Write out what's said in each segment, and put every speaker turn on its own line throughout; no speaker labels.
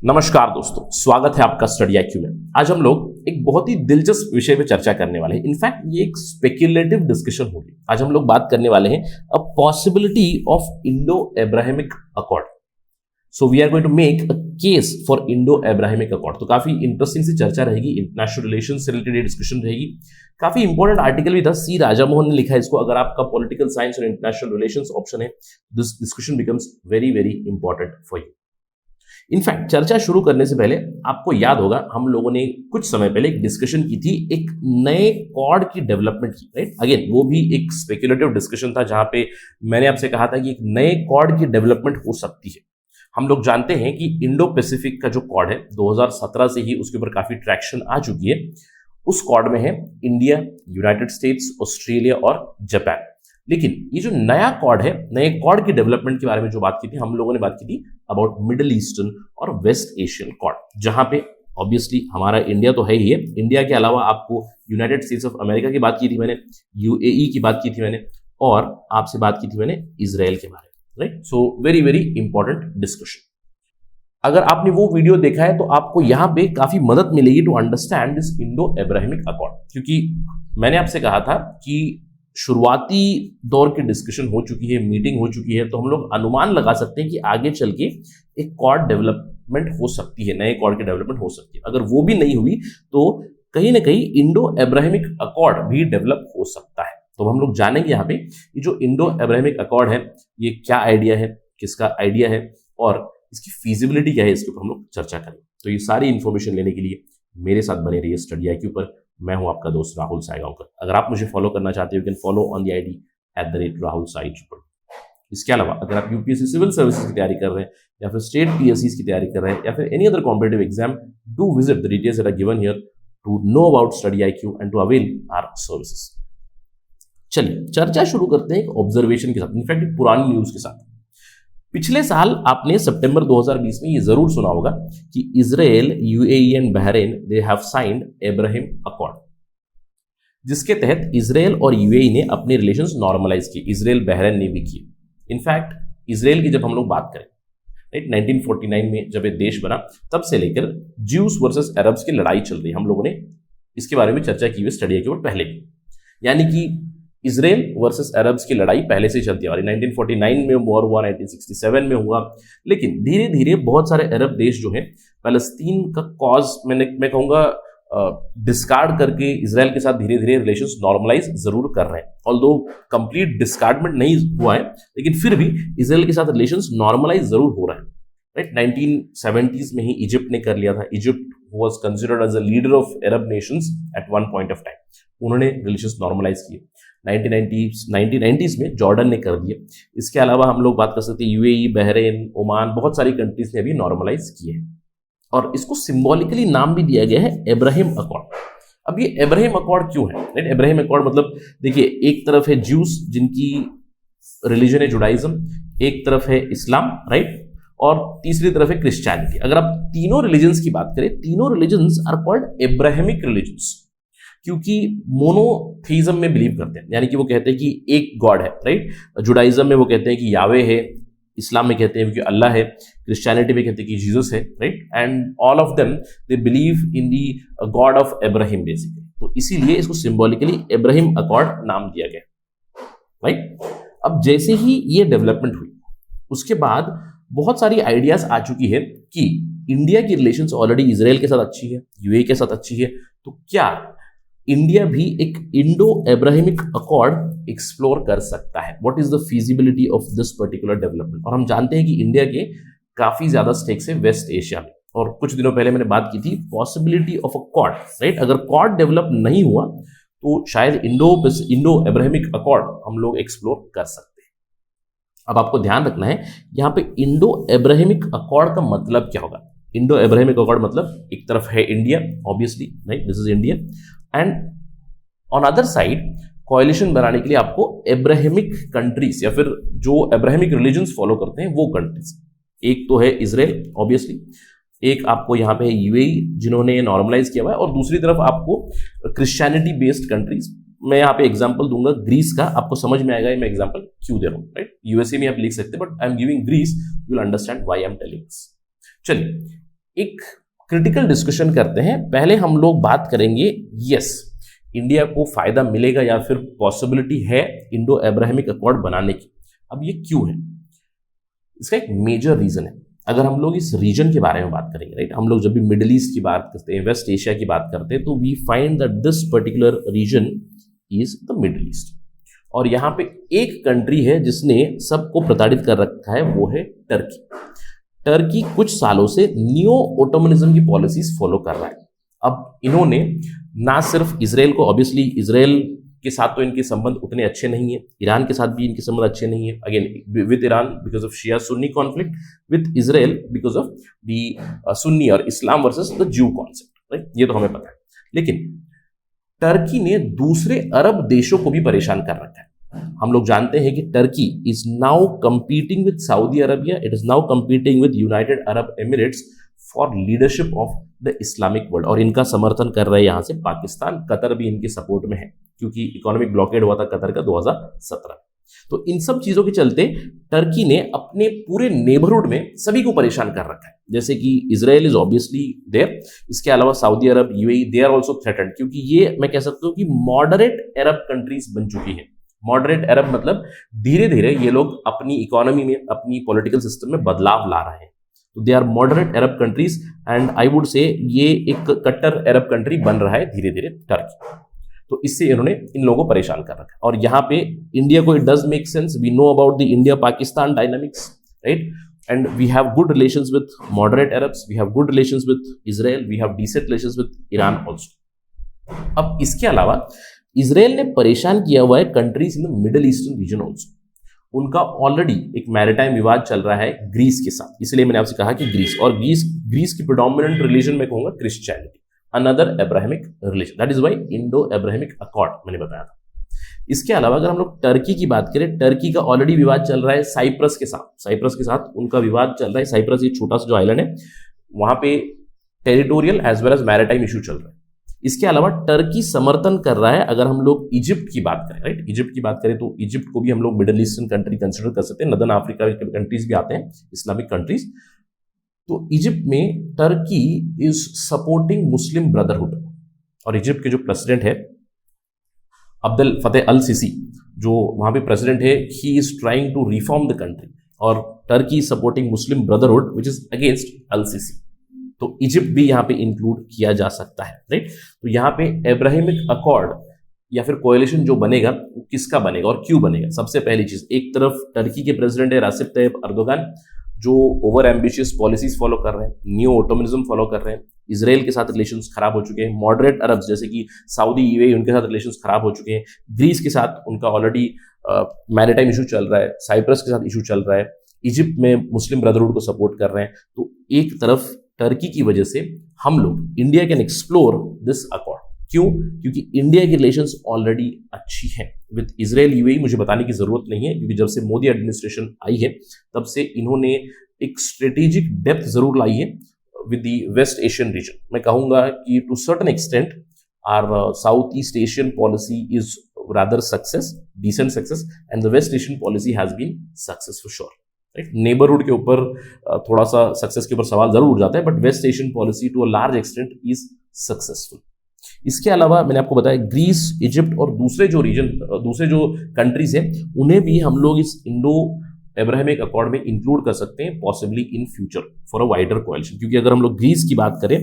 नमस्कार दोस्तों, स्वागत है आपका स्टडी आईक्यू में। आज हम लोग एक बहुत ही दिलचस्प विषय पे चर्चा करने वाले हैं। इनफैक्ट ये एक स्पेक्युलेटिव डिस्कशन होगी। आज हम लोग बात करने वाले हैं a possibility of Indo Abrahamic accord. So we are going to make a case for Indo Abrahamic accord. तो काफी इंटरेस्टिंग सी चर्चा रहेगी, इंटरनेशनल रिलेशन से रिलेटेड डिस्कशन रहेगी। काफी इंपॉर्टेंट आर्टिकल भी था, सी राजामोहन ने लिखा है इसको। अगर आपका पॉलिटिकल साइंस और इंटरनेशनल रिलेशंस ऑप्शन है, this discussion becomes very very important for you. In fact चर्चा शुरू करने से पहले आपको याद होगा हम लोगों ने कुछ समय पहले एक डिस्कशन की थी एक नए कॉर्ड की डेवलपमेंट की, राइट। अगेन वो भी एक स्पेक्युलेटिव डिस्कशन था जहां पे मैंने आपसे कहा था कि एक नए कॉर्ड की डेवलपमेंट हो सकती है। हम लोग जानते हैं कि इंडो पैसिफिक का जो कॉर्ड है 2017 से ही उसके ऊपर काफी ट्रैक्शन आ चुकी है। उस कॉर्ड में है इंडिया, यूनाइटेड स्टेट्स, ऑस्ट्रेलिया और जापान। लेकिन ये जो नया कॉर्ड है, नए कॉर्ड की डेवलपमेंट के बारे में जो बात की थी, हम लोगों ने बात की थी अबाउट मिडिल ईस्टर्न और वेस्ट एशियन कॉर्ड, जहां पे ऑब्वियसली हमारा इंडिया तो है ही है। इंडिया के अलावा आपको यूनाइटेड स्टेट्स ऑफ अमेरिका की बात की थी मैंने, यूएई की बात की थी मैंने, और आपसे बात की थी मैंने इजराइल के बारे में, right. So very very important discussion. अगर आपने वो वीडियो देखा है तो आपको यहां पे काफी मदद मिलेगी to understand this Indo Abrahamic accord, क्योंकि मैंने आपसे कहा था कि शुरुआती दौर की डिस्कशन हो चुकी है, मीटिंग हो चुकी है, तो हम लोग अनुमान लगा सकते हैं कि आगे चल के एक कॉर्ड डेवलपमेंट हो सकती है, नए कॉर्ड की डेवलपमेंट हो सकती है। अगर वो भी नहीं हुई तो कहीं ना कहीं इंडो अब्राहमिक अकॉर्ड भी डेवलप हो सकता है। तो हम लोग जानेंगे यहाँ पे ये जो इंडो अब्राहमिक अकॉर्ड है ये क्या आइडिया है, किसका आइडिया है और इसकी फीजिबिलिटी क्या है, इसके ऊपर हम लोग चर्चा करेंगे। तो ये सारी इंफॉर्मेशन लेने के लिए मेरे साथ बने रहिए स्टडी आईक्यू पर। मैं हूं आपका दोस्त राहुल साईगांवकर। अगर आप मुझे फॉलो करना चाहते हो, you can follow on the ID @Rahul Sai। इसके अलावा अगर आप यूपीएससी सिविल सर्विसेज की तैयारी कर रहे हैं या फिर स्टेट पीएससी की तैयारी कर रहे हैं या फिर any other competitive exam, do visit the details that are given here to know about Study IQ and to avail our services. चलिए चर्चा शुरू करते हैं एक ऑब्जर्वेशन के साथ, इनफैक्ट एक पुरानी न्यूज के साथ। पिछले साल आपने सितंबर 2020 में ये जरूर सुना होगा कि Israel, UAE and Bahrain they have signed Abraham accord, जिसके तहत इजराइल और यूएई ने अपने रिलेशंस नॉर्मलाइज किए। इजराइल, बहरीन ने भी किए। इनफैक्ट इजराइल की जब हम लोग बात करें, राइट, 1949 में जब ये देश बना तब से लेकर ज्यूस वर्सेस अरब्स की लड़ाई चल रही है। हम लोगों ने इसके बारे में चर्चा की हुई स्टडी के ऊपर पहले भी, यानी कि इजराइल वर्सेस अरब्स की लड़ाई पहले से चलती आ रही। 1949 में वॉर हुआ, 1967 में हुआ, लेकिन धीरे धीरे बहुत सारे अरब देश जो हैं फलस्तीन का कॉज मैं कहूँगा डिस्कार्ड करके इजराइल के साथ धीरे धीरे रिलेशंस नॉर्मलाइज जरूर कर रहे हैं। ऑल्दो कंप्लीट डिस्कार्डमेंट नहीं हुआ है, लेकिन फिर भी इजराइल के साथ रिलेशंस नॉर्मलाइज जरूर हो रहे हैं, राइट। 1970s में ही इजिप्ट ने कर लिया था। Egypt was considered as a leader of Arab nations at one point of time. उन्होंने रिलेशंस नॉर्मलाइज किए। 1990s में जॉर्डन ने कर दिए। इसके अलावा हम लोग बात कर सकते हैं यूएई, बहरीन, ओमान, बहुत सारी कंट्रीज ने अभी नॉर्मलाइज किए हैं और इसको सिंबॉलिकली नाम भी दिया गया है अब्राहम अकॉर्ड। अब ये अब्राहम अकॉर्ड क्यों है, राइट। अब्राहम अकॉर्ड मतलब देखिए, एक तरफ है ज्यूस जिनकी रिलीजन है जुडाइज्म, एक तरफ है इस्लाम, राइट, और तीसरी तरफ है क्रिश्चियनिटी। अगर आप तीनों रिलीजन्स की बात करें, तीनों religions are called Abrahamic religions, क्योंकि मोनोथीज्म में बिलीव करते हैं, यानी कि वो कहते हैं कि एक गॉड है, राइट। जुडाइज्म में वो कहते हैं कि यावे है, इस्लाम में कहते हैं कि अल्लाह है, क्रिश्चियनिटी में कहते हैं कि जीसस है, right. And all of them they believe in the God of Abraham basically. तो इसीलिए इसको सिंबॉलिकली अब्राहम अकॉर्ड नाम दिया गया, राइट। अब जैसे ही ये डेवलपमेंट हुई उसके बाद बहुत सारी आइडियाज आ चुकी है कि इंडिया की रिलेशंस ऑलरेडी इजराइल के साथ अच्छी है, यूएई के साथ अच्छी है, तो क्या इंडिया भी एक इंडो अब्राहमिक अकॉर्ड एक्सप्लोर कर सकता है? What is the feasibility of this particular development? और हम जानते हैं कि इंडिया के काफी ज्यादा स्टेक्स है वेस्ट एशिया में, और कुछ दिनों पहले मैंने बात की थी possibility of a cord, right. अगर कॉर्ड डेवलप नहीं हुआ तो शायद इंडो अब्राहमिक अकॉर्ड हम लोग एक्सप्लोर कर सकते हैं। अब आपको ध्यान रखना है यहाँ पे इंडो अब्राहमिक अकॉर्ड का मतलब क्या होगा। इंडो अब्राहमिक अकॉर्ड मतलब एक तरफ है India, obviously, right, this is India, and on other side कोalition बनाने के लिए आपको अब्राहमिक कंट्रीज या फिर जो अब्राहमिक रिलीजन्स फॉलो करते हैं वो कंट्रीज, एक तो है इजराइल ऑब्वियसली, एक आपको यहाँ पे यूएई जिन्होंने नॉर्मलाइज किया हुआ है, और दूसरी तरफ आपको क्रिश्चियनिटी बेस्ड कंट्रीज। मैं यहाँ पे एग्जांपल दूंगा ग्रीस का, आपको समझ में आएगा मैं एग्जांपल क्यों दे रहा हूँ, राइट। यूएसए में आप लिख सकते हैं but I am giving Greece, you will understand why I am telling this. चलिए, एक क्रिटिकल डिस्कशन करते हैं। पहले हम लोग बात करेंगे, यस इंडिया को फायदा मिलेगा या फिर पॉसिबिलिटी है इंडो अब्राहमिक अकॉर्ड बनाने की। अब ये क्यों है, इसका एक मेजर रीजन है। अगर हम लोग इस रीजन के बारे में बात करेंगे, राइट, हम लोग जब भी मिडिल ईस्ट की बात करते हैं, वेस्ट एशिया की बात करते हैं, तो we find that this particular region is the Middle East. और यहाँ पे एक कंट्री है जिसने सबको प्रताड़ित कर रखा है, वो है टर्की। टर्की कुछ सालों से नियो ओटोमनिज्म की पॉलिसीज फॉलो कर रहा है। अब इन्होंने ना सिर्फ इसराइल को, ऑब्वियसली इसराइल के साथ तो इनके संबंध उतने अच्छे नहीं है, ईरान के साथ भी इनके संबंध अच्छे नहीं है, again with Iran because of Shia Sunni conflict, with Israel because of the Sunni और Islam versus the Jew concept, right, ये तो हमें पता है। लेकिन टर्की ने दूसरे अरब देशों को भी परेशान कर रखा है। हम लोग जानते हैं कि Turkey is now competing with Saudi Arabia, it is now competing with United Arab Emirates for leadership of the Islamic world. और इनका समर्थन कर रहे हैं यहाँ से पाकिस्तान, कतर भी इनके सपोर्ट में है, क्योंकि इकोनॉमिक ब्लॉकेड हुआ था कतर का 2017। तो इन सब चीजों के चलते टर्की ने अपने पूरे नेबरहुड में सभी को परेशान कर रखा है। जैसे कि इजराइल इज ऑब्वियसली देयर, इसके अलावा सऊदी अरब, UAE, they are also threatened, क्योंकि ये मैं कह सकता हूँ कि मॉडरेट अरब कंट्रीज बन चुकी है। मॉडरेट अरब मतलब धीरे धीरे ये लोग अपनी इकोनॉमी में, अपनी पॉलिटिकल सिस्टम में बदलाव ला रहे हैं। तो they are moderate Arab countries and I would say ये एक कट्टर अरब कंट्री बन रहा है धीरे धीरे टर्की। तो इससे इन्होंने इन लोगों को परेशान कर रखा है। और यहाँ पे इंडिया को it does make sense, we know about the India Pakistan dynamics, right, and we have good relations with moderate Arabs, we have good relations with Israel, we have decent relations with Iran also. अब इसके अलावा Israel ने परेशान किया हुआ है countries in the Middle Eastern region also. उनका already एक मैरिटाइम विवाद चल रहा है ग्रीस के साथ, इसलिए मैंने आपसे कहा कि ग्रीस की प्रेडोमिनेंट रिलीजन में कहूंगा Christianity, another Abrahamic religion, that is why Indo Abrahamic accord मैंने बताया था। इसके अलावा अगर हम लोग टर्की की बात करें, टर्की का ऑलरेडी विवाद चल रहा है साइप्रस के साथ उनका विवाद चल रहा है। साइप्रस एक छोटा सा जो आइलैंड है, वहां पे territorial as well as maritime issue चल रहा है। इसके अलावा टर्की समर्थन कर रहा है, अगर हम लोग इजिप्ट की बात करें, राइट, इजिप्ट की बात करें तो इजिप्ट को भी हम लोग मिडिल ईस्टर्न कंट्री कंसिडर कर सकते हैं, नदर्न अफ्रीका के कंट्रीज भी आते हैं, इस्लामिक कंट्रीज। तो इजिप्ट में Turkey is supporting Muslim brotherhood, और इजिप्ट के जो प्रेसिडेंट है अब्देल फतेह अल सीसी, जो वहां पे प्रेसिडेंट है, he is trying to reform the country, और Turkey supporting Muslim Brotherhood which is against Al Sisi. तो इजिप्ट भी यहाँ पे इंक्लूड किया जा सकता है, राइट। तो यहाँ पे अब्राहमिक अकॉर्ड या फिर कोएलिशन जो बनेगा वो किसका बनेगा और क्यों बनेगा। सबसे पहली चीज, एक तरफ टर्की के प्रेसिडेंट है रेसिप तैयब अर्दोगान, जो ओवर एम्बिशियस पॉलिसीज फॉलो कर रहे हैं, न्यू ओटोमनिज्म फॉलो कर रहे हैं, इसराइल के साथ रिलेशंस खराब हो चुके हैं, मॉडरेट अरब्स जैसे कि सऊदी, यूएई, उनके साथ रिलेशंस खराब हो चुके हैं, ग्रीस के साथ उनका ऑलरेडी मैरिटाइम इशू चल रहा है, साइप्रस के साथ इशू चल रहा है, इजिप्ट में मुस्लिम ब्रदरहुड को सपोर्ट कर रहे हैं। तो एक तरफ टर्की की वजह से हम लोग India can explore this accord. क्यों? क्योंकि इंडिया की रिलेशंस ऑलरेडी अच्छी हैं विद इजराइल, यूएई, मुझे बताने की जरूरत नहीं है, क्योंकि जब से मोदी एडमिनिस्ट्रेशन आई है तब से इन्होंने एक स्ट्रेटेजिक डेप्थ जरूर लाई है with the West Asian region. मैं कहूंगा कि to certain extent our South East Asian policy is rather success, decent success, and the West Asian policy has been success for sure, right. Neighbourhood के ऊपर थोड़ा सा सक्सेस के ऊपर सवाल जरूर उठ जाता है, but West Asian policy to a large extent is successful. इसके अलावा मैंने आपको बताया ग्रीस, इजिप्ट और दूसरे जो कंट्रीज हैं, उन्हें भी हम लोग इस इंडो अब्राहमिक अकॉर्ड में इंक्लूड कर सकते हैं, possibly in future for a wider coalition. क्योंकि अगर हम लोग ग्रीस की बात करें,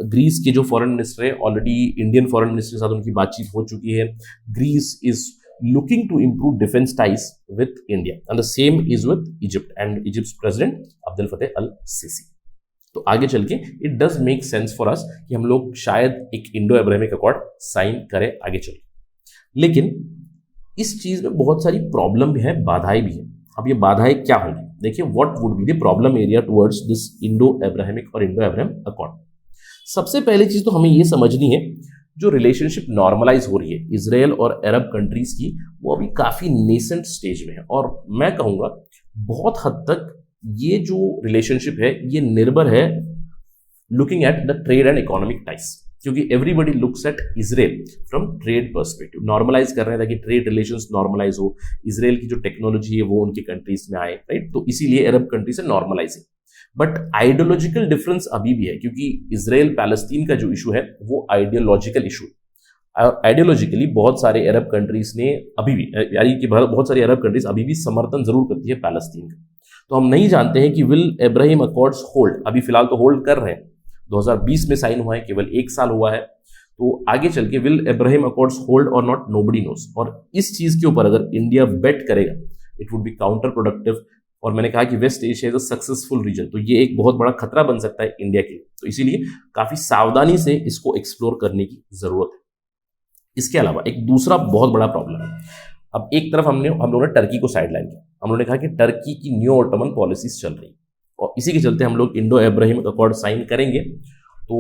ग्रीस के जो फॉरेन मिनिस्टर है, ऑलरेडी इंडियन फॉरेन मिनिस्टर के साथ उनकी बातचीत हो चुकी है। Greece is looking to improve defense ties with India, and the same is with Egypt and Egypt's president Abdel Fattah al-Sisi. तो आगे चल के it does make sense for us कि हम लोग शायद एक इंडो अब्राहमिक अकॉर्ड साइन करें आगे चल के। लेकिन इस चीज में बहुत सारी प्रॉब्लम भी है, बाधाएं भी है। अब ये बाधाएं क्या होंगी, देखिए, what would be the problem area towards this Indo Abrahamic और इंडो अब्राहम अकॉर्ड। सबसे पहली चीज तो हमें ये समझनी है, जो रिलेशनशिप नॉर्मलाइज हो रही है इजराइल और अरब कंट्रीज की, वो अभी काफी नेसेंट स्टेज में है। और मैं कहूंगा बहुत हद तक ये जो रिलेशनशिप है ये निर्भर है looking at the trade and economic ties. क्योंकि everybody looks at Israel from trade perspective, normalize कर रहे हैं ताकि ट्रेड रिलेशंस नॉर्मलाइज हो, इजराइल की जो टेक्नोलॉजी है वो उनके कंट्रीज में आए, राइट। तो इसीलिए अरब कंट्रीज है नॉर्मलाइजिंग। बट आइडियोलॉजिकल डिफरेंस अभी भी है, क्योंकि इजराइल पैलेस्तीन का जो इशू है वो आइडियोलॉजिकल इशू है। आइडियोलॉजिकली बहुत सारे अरब कंट्रीज ने अभी भी, यानी कि बहुत सारी अरब कंट्रीज अभी भी समर्थन जरूर करती है पैलेस्तीन का। तो हम नहीं जानते हैं कि विल अब्राहम अकॉर्ड्स होल्ड, अभी फिलहाल तो होल्ड कर रहे हैं, 2020 में साइन हुआ है, केवल 1 साल हुआ है। तो आगे चल के विल अब्राहम अकॉर्ड्स होल्ड और नॉट, नोबडी नोस। और इस चीज के ऊपर अगर इंडिया बेट करेगा it would be counterproductive. और मैंने कहा कि West Asia is a successful region, तो ये एक बहुत बड़ा खतरा बन सकता है इंडिया के लिए। तो इसीलिए काफी सावधानी से इसको एक्सप्लोर करने की जरूरत है। इसके अलावा एक दूसरा बहुत बड़ा प्रॉब्लम है। अब एक तरफ हम लोगों ने टर्की को साइडलाइन किया, हम लोगों ने कहा कि टर्की की न्यू ऑटोमन पॉलिसीज चल रही, और इसी के चलते हम लोग इंडो अब्राहम अकॉर्ड साइन करेंगे तो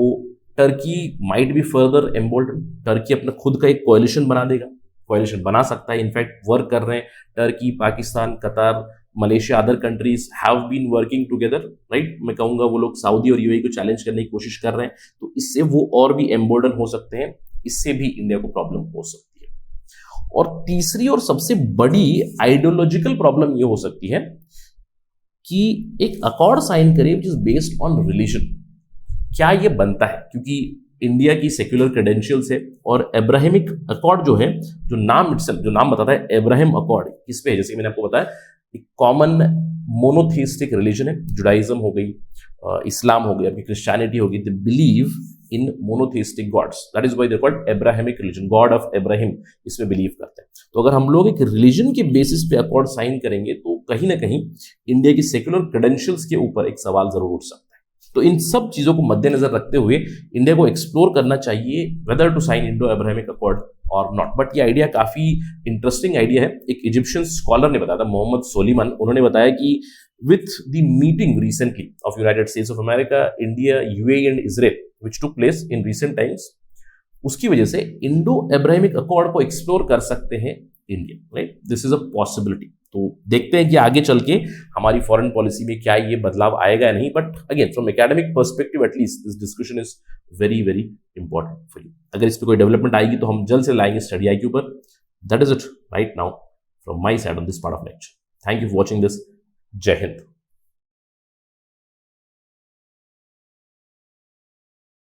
Turkey might be further embolden. Turkey अपना खुद का एक कोएलिशन बना देगा, कोएलिशन बना सकता है, इनफैक्ट वर्क कर रहे हैं। Turkey, Pakistan, Qatar, Malaysia, other countries have been working together, right. मैं कहूंगा वो लोग सऊदी और यूएई को चैलेंज करने की कोशिश कर रहे हैं, तो इससे वो और भी एम्बोल्डन हो सकते हैं, इससे भी इंडिया को प्रॉब्लम हो सकती है। और तीसरी और सबसे बड़ी आइडियोलॉजिकल प्रॉब्लम ये हो सकती है कि एक अकॉर्ड साइन करे which is based on religion. क्या ये बनता है? क्योंकि इंडिया की सेक्युलर क्रेडेंशियल्स है और अब्राहमिक अकॉर्ड जो है, जो नाम बताता है अब्राहम अकॉर्ड, किस पे है? जैसे कि मैंने आपको बताया, एक कॉमन मोनोथेइस्टिक रिलीजन है, जुडाइज्म हो गई, इस्लाम हो गई, अभी क्रिश्चियनिटी हो गई, they believe in monotheistic gods, that is why they called Abrahamic religion, God of Abraham, इसमें बिलीव करते हैं। तो अगर हम लोग एक रिलीजन के बेसिस पे अकॉर्ड साइन करेंगे तो कहीं ना कहीं इंडिया की सेक्युलर क्रेडेंशियल्स के ऊपर एक सवाल जरूर उठ सकता है। तो इन सब चीजों को मद्देनजर रखते हुए इंडिया को एक्सप्लोर करना चाहिए whether to sign Indo Abrahamic accord और नॉट। बट ये आइडिया काफी इंटरेस्टिंग आइडिया है। एक इजिप्शियन स्कॉलर ने बताया था, मोहम्मद सोलीमान, उन्होंने बताया कि with the meeting recently of United States of America, India, UAE and Israel, which took place in recent times, उसकी वजह से इंडो अब्राहमिक अकॉर्ड को एक्सप्लोर कर सकते हैं India, right. This is a possibility. तो देखते हैं कि आगे चल के हमारी फॉरेन पॉलिसी में क्या ये बदलाव आएगा या नहीं। But again from academic perspective at least this discussion is very very important for you. अगर इस पर कोई डेवलपमेंट आएगी तो हम जल्द से लाएंगे स्टडी आई क्यू पर। That is it right now from my side on this part of lecture. Thank you for watching this. जय हिंद।